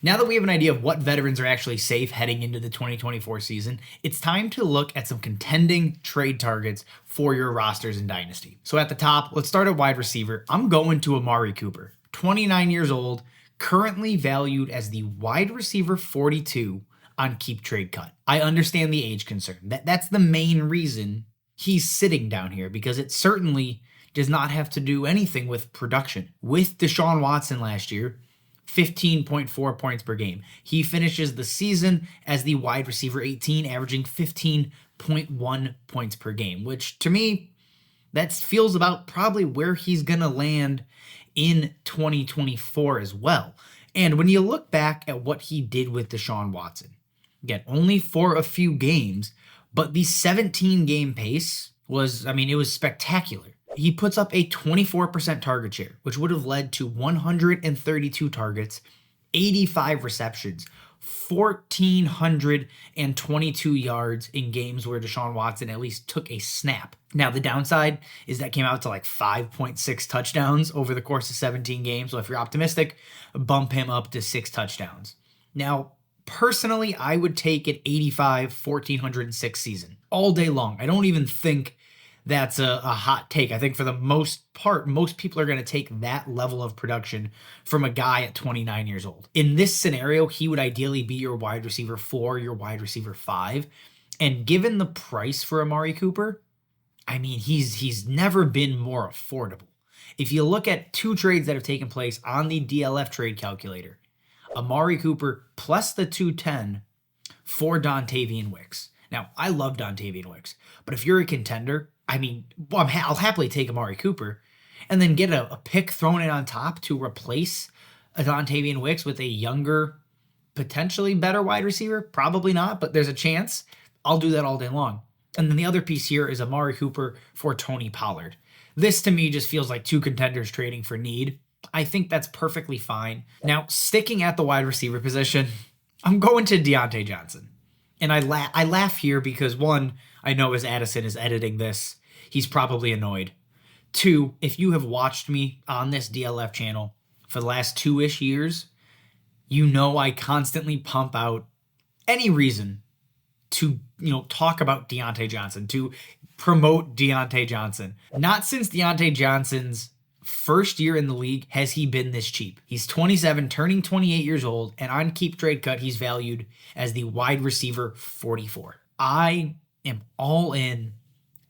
Now that we have an idea of what veterans are actually safe heading into the 2024 season, it's time to look at some contending trade targets for your rosters in Dynasty. So at the top, let's start at wide receiver. I'm going to Amari Cooper, 29 years old, currently valued as the wide receiver 42 on Keep Trade Cut. I understand the age concern. That's the main reason he's sitting down here, because it certainly does not have to do anything with production. With Deshaun Watson last year, 15.4 points per game. He finishes the season as the wide receiver 18, averaging 15.1 points per game, which to me, that feels about probably where he's going to land in 2024 as well. And when you look back at what he did with Deshaun Watson, again, only for a few games, but the 17-game pace was, it was spectacular. He puts up a 24% target share, which would have led to 132 targets, 85 receptions, 1,422 yards in games where Deshaun Watson at least took a snap. Now, the downside is that came out to like 5.6 touchdowns over the course of 17 games. So if you're optimistic, bump him up to 6 touchdowns. Now, personally, I would take an 85, 1,406 season all day long. I don't even think that's a hot take. I think for the most part, most people are going to take that level of production from a guy at 29 years old. In this scenario, he would ideally be your wide receiver 4, your wide receiver 5. And given the price for Amari Cooper, he's never been more affordable. If you look at 2 trades that have taken place on the DLF trade calculator, Amari Cooper plus the 210 for Dontavian Wicks. Now, I love Dontavian Wicks, but if you're a contender, I'll happily take Amari Cooper and then get a pick thrown in on top to replace a Dontavian Wicks with a younger, potentially better wide receiver. Probably not, but there's a chance. I'll do that all day long. And then the other piece here is Amari Cooper for Tony Pollard. This to me just feels like 2 contenders trading for need. I think that's perfectly fine. Now, sticking at the wide receiver position, I'm going to Diontae Johnson. And I laugh here because 1, I know as Addison is editing this, he's probably annoyed. 2, if you have watched me on this DLF channel for the last 2-ish years, you know I constantly pump out any reason to, talk about Diontae Johnson, to promote Diontae Johnson. Not since Diontae Johnson's first year in the league has he been this cheap. He's 27, turning 28 years old, and on Keep Trade Cut, he's valued as the wide receiver 44. I am all in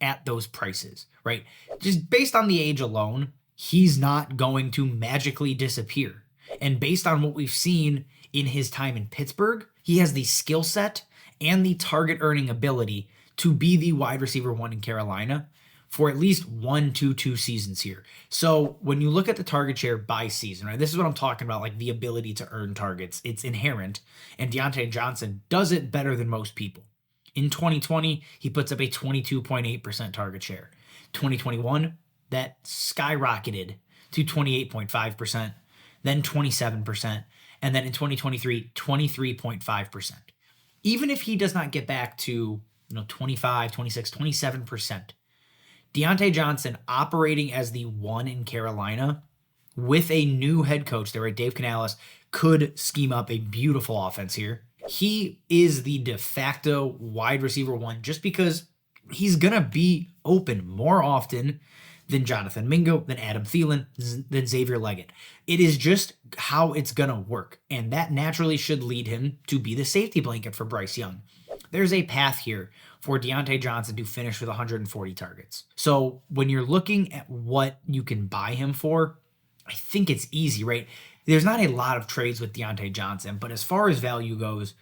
at those prices, right? Just based on the age alone, he's not going to magically disappear. And based on what we've seen in his time in Pittsburgh, he has the skill set and the target earning ability to be the wide receiver 1 in Carolina for at least 1 to 2 seasons here. So when you look at the target share by season, right, this is what I'm talking about, like the ability to earn targets. It's inherent, and Diontae Johnson does it better than most people. In 2020, he puts up a 22.8% target share. 2021, that skyrocketed to 28.5%, then 27%, and then in 2023, 23.5%. Even if he does not get back to 25, 26, 27%, Diontae Johnson operating as the 1 in Carolina with a new head coach there, right? Dave Canales could scheme up a beautiful offense here. He is the de facto wide receiver 1 just because he's going to be open more often than Jonathan Mingo, than Adam Thielen, than Xavier Leggett. It is just how it's going to work, and that naturally should lead him to be the safety blanket for Bryce Young. There's a path here for Diontae Johnson to finish with 140 targets. So when you're looking at what you can buy him for, I think it's easy, right? There's not a lot of trades with Diontae Johnson, but as far as value goes,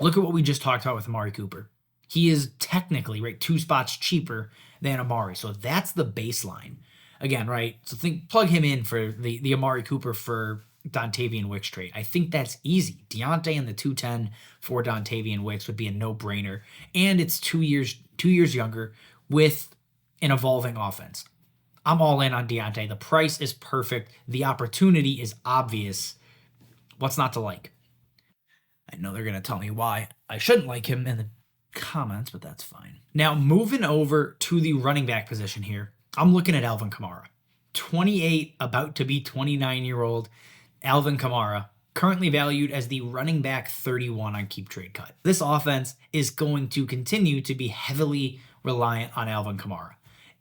look at what we just talked about with Amari Cooper. He is technically, right, 2 spots cheaper than Amari. So that's the baseline. Again, right? So plug him in for the Amari Cooper for Dontavian Wicks trade. I think that's easy. Diontae and the 210 for Dontavian Wicks would be a no-brainer. And it's 2 years younger with an evolving offense. I'm all in on Diontae. The price is perfect. The opportunity is obvious. What's not to like? I know they're going to tell me why I shouldn't like him in the comments, but that's fine. Now, moving over to the running back position here, I'm looking at Alvin Kamara. 28, about to be 29-year-old Alvin Kamara currently valued as the running back 31 on Keep Trade Cut. This offense is going to continue to be heavily reliant on Alvin Kamara.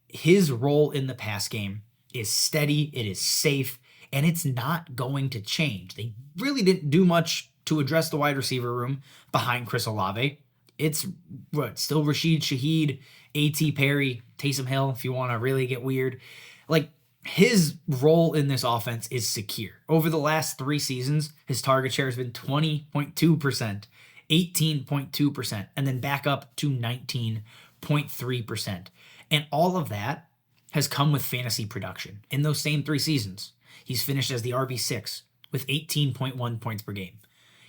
His role in the pass game is steady, it is safe, and it's not going to change. They really didn't do much to address the wide receiver room behind Chris Olave. It's still Rashid Shaheed, A.T. Perry, Taysom Hill, if you want to really get weird. Like, his role in this offense is secure. Over the last 3 seasons, his target share has been 20.2%, 18.2%, and then back up to 19.3%. And all of that has come with fantasy production. In those same 3 seasons, he's finished as the RB6 with 18.1 points per game.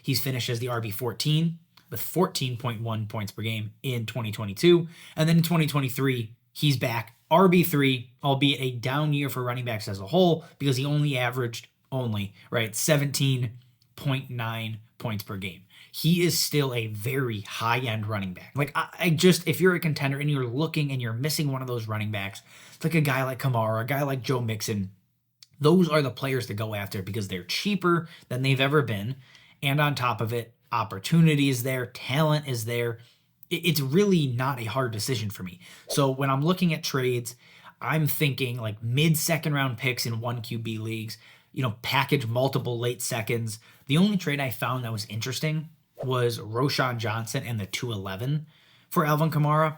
He's finished as the RB14 with 14.1 points per game in 2022. And then in 2023, he's back RB3, albeit a down year for running backs as a whole, because he only averaged 17.9 points per game. He is still a very high-end running back. Like, I just, if you're a contender and you're looking and you're missing one of those running backs, it's like a guy like Kamara, a guy like Joe Mixon, those are the players to go after because they're cheaper than they've ever been. And on top of it, opportunity is there, talent is there. It's really not a hard decision for me. So when I'm looking at trades, I'm thinking like mid-second round picks in 1 QB leagues, package multiple late seconds. The only trade I found that was interesting was Roschon Johnson and the 211 for Alvin Kamara.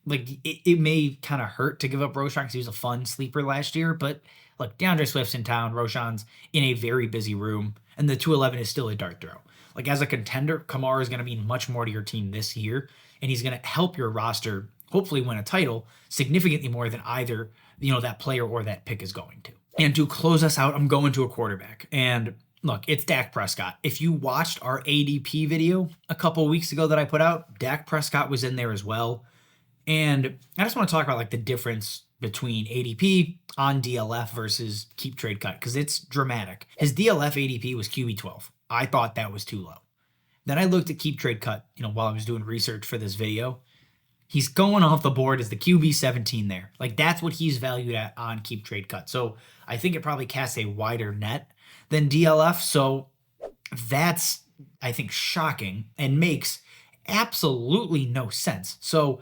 Like, it may kind of hurt to give up Roschon because he was a fun sleeper last year, but look, DeAndre Swift's in town, Roschon's in a very busy room, and the 211 is still a dart throw. Like, as a contender, Kamara is going to mean much more to your team this year, and he's going to help your roster hopefully win a title significantly more than either, that player or that pick is going to. And to close us out, I'm going to a quarterback. And look, it's Dak Prescott. If you watched our ADP video a couple of weeks ago that I put out, Dak Prescott was in there as well. And I just want to talk about like the difference between ADP on DLF versus Keep Trade Cut, because it's dramatic. His DLF ADP was QB12. I thought that was too low. Then I looked at Keep Trade Cut, while I was doing research for this video. He's going off the board as the QB17 there. Like, that's what he's valued at on Keep Trade Cut. So I think it probably casts a wider net than DLF. So that's, I think, shocking and makes absolutely no sense. So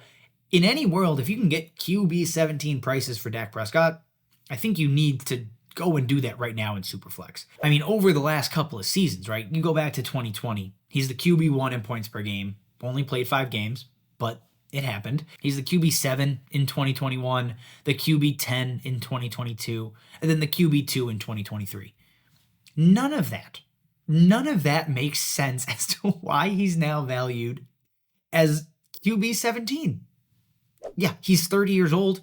in any world, if you can get QB17 prices for Dak Prescott, I think you need to go and do that right now in Superflex. I mean, over the last couple of seasons, right? You go back to 2020. He's the QB1 in points per game. Only played 5 games, but it happened. He's the QB7 in 2021, the QB10 in 2022, and then the QB2 in 2023. None of that makes sense as to why he's now valued as QB17. Yeah, he's 30 years old.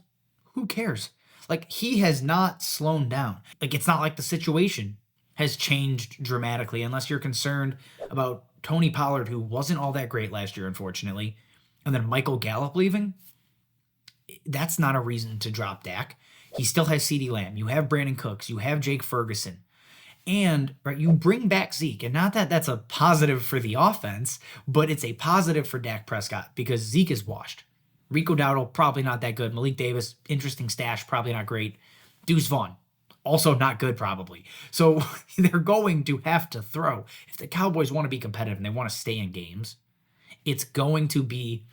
Who cares? Like, he has not slowed down. Like, it's not like the situation has changed dramatically, unless you're concerned about Tony Pollard, who wasn't all that great last year, unfortunately, and then Michael Gallup leaving. That's not a reason to drop Dak. He still has CeeDee Lamb. You have Brandon Cooks. You have Jake Ferguson. And right, you bring back Zeke. And not that that's a positive for the offense, but it's a positive for Dak Prescott because Zeke is washed. Rico Dowdle, probably not that good. Malik Davis, interesting stash, probably not great. Deuce Vaughn, also not good probably. So they're going to have to throw. If the Cowboys want to be competitive and they want to stay in games, it's going to be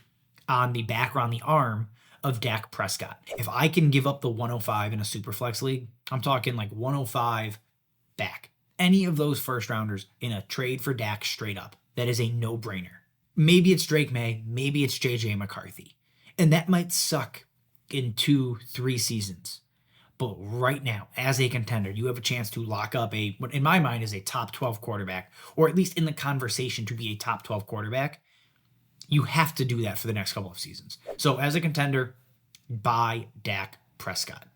on the back or on the arm of Dak Prescott. If I can give up the 105 in a Superflex league, I'm talking like 105 back. Any of those first rounders in a trade for Dak straight up, that is a no-brainer. Maybe it's Drake May, maybe it's JJ McCarthy. And that might suck in 2-3 seasons. But right now, as a contender, you have a chance to lock up what in my mind is a top 12 quarterback, or at least in the conversation to be a top 12 quarterback. You have to do that for the next couple of seasons. So as a contender, buy Dak Prescott.